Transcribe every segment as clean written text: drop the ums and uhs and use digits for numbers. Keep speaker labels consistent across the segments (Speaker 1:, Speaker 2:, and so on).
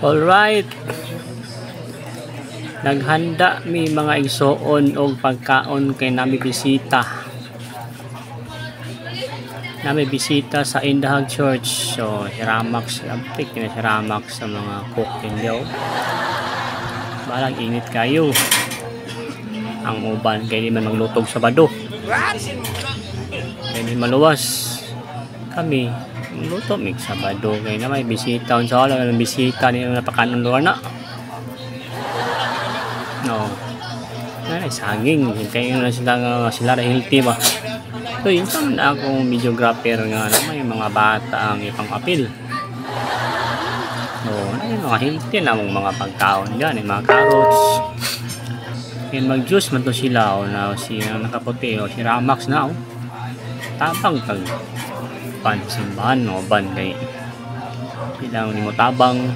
Speaker 1: Alright. Naghanda mi mga igsoon og pagkaon kay nami bisita. Nami bisita sa Indahag Church. So, si Ramax, ampik na si Ramax sa mga cook ninyo. Balang init kayo. Ang uban kay di man maglutog sa bado. Kay di maluwas. Kami luto mig Sabado kay na may bisita unsa wala may bisita ni napakanon lugar na. No. Ay saging kay na sila healthy ba. So yun na akong videographer nga na may mga bata ang ipang-apil. No, ay mga healthy na mga pagkaon diyan, mga carrots. Kaya mag-juice man to sila o na si nakaputi o si Ramax na o. Tabang kag pansimbahan no ban kay ilang ni mo tabang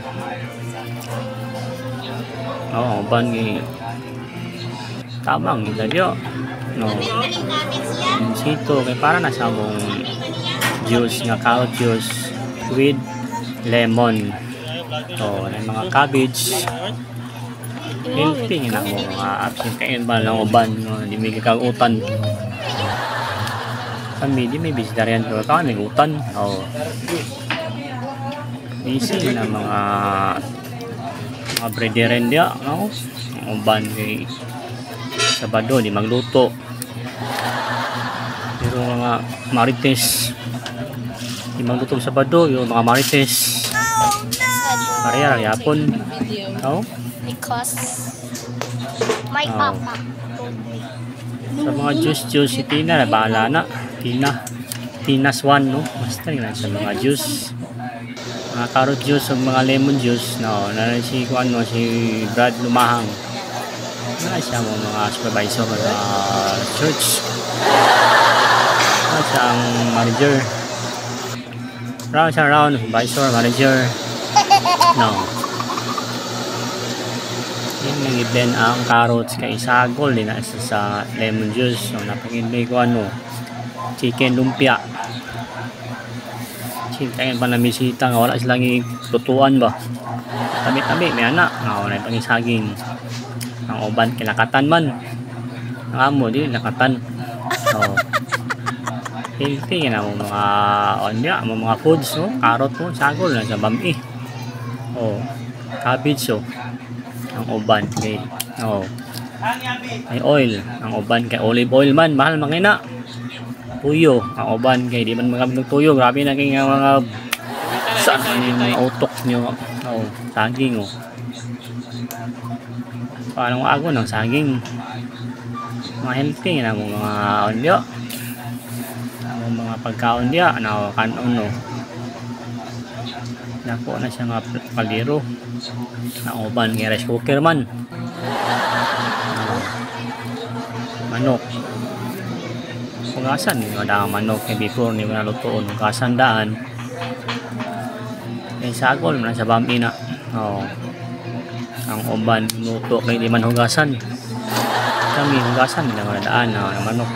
Speaker 1: ban kay tabang nila yo no sito kay para na sa mong juice nga carrot juice with lemon na mga cabbage healthy na mo mga absent kain ba lang uban no di may kagutan kami di may vegetarian pero kami may utan. Easy na mga breaderen dia, no? Uban kay Sabado di magluto. Pero mga marites di magluto sa Sabado yung mga marites. Pareha yapon.
Speaker 2: Because my papa.
Speaker 1: Sa mga juice si Tina na bahala na. Tina's one no basta nga sa mga juice mga carrot juice o mga lemon juice no na si Brad Lumahang na siya mga supervisor sa church na siyang manager round supervisor manager no yun nang i-blend ang carrots kay sagol din na sa lemon juice no napag-inlay ko chicken lumpia. Sintayin pa na bisita nga wala silang itutuan ba. Tabi-tabi may anak. Wala pang saging. Ang uban kinakatan man. Ang amo di nakatan. So healthy na mo mga foods no. Carrot mo sagol na sa bami. Cabbage ang uban kay may oil. Ang uban kay olive oil man mahal mangina. Tuyo, ang uban kay di man magamit ng tuyo, grabe na kay mga saan yung mga utok nyo saging parang ako ng saging mga healthy na mga ondyo mga pagkaon diya kanon nako na siya nga paliro ang uban kay rice cooker man manok hugasan yung mga manok kay before ni mga lutoon hugasan daan kay sagol na sa bami na ang uban luto kay di man hugasan kami hugasan na mga daan na manok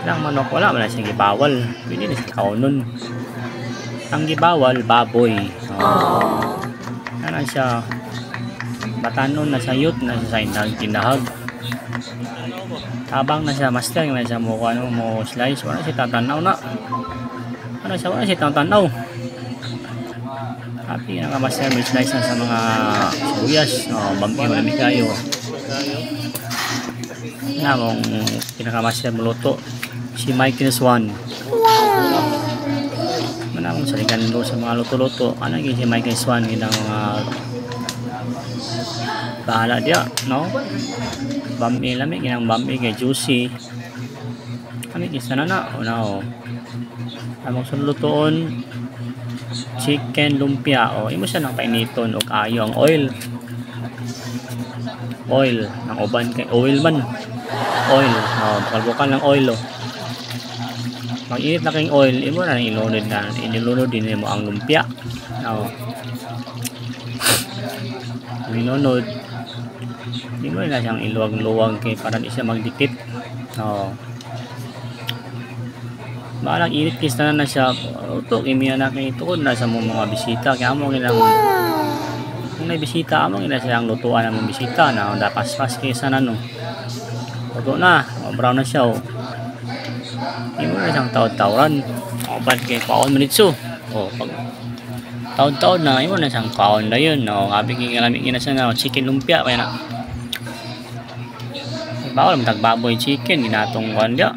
Speaker 1: lang manok wala man siyang gibawal pwede na siya kaunon ang gibawal baboy na siya batanon na sa youth na sa Indahag tabang na siya master na siya mo slice wala siya tatanaw na wala siya tatanaw happy na master mo slice na sa mga sibuyas bambi mo namin kayo na mong pinakamaster mo luto si Michael Swan na mong saligan mo sa mga luto-luto si Michael Swan ginang mga bahala dia no bami lami ginang bami kay juicy kami gisa na among sulutoon chicken lumpia imo siya nang painiton og ayo ang oil ang uban kay oil man bukal ng oil mag-init na kayong oil imo na inilunod din mo ang lumpia minunod hindi mo na siyang iluwag-luwag kay para di siya magdikit Balang init kis na siya. Utok imi na kay tukod na sa mga bisita kaya amo gilang kung may bisita amo gina siyang lutuan ng mga bisita na onda paspas kaysa no. Utok na, brown na siya oh. Imo na siyang taod-tawran. Bad kay kaon minitso. Oh, pag taod-taod na imo na siyang kaon na yun. No, abi gingamit gina siya na chicken lumpia kaya na. Bawal matag baboy chicken ginatong kuan dia.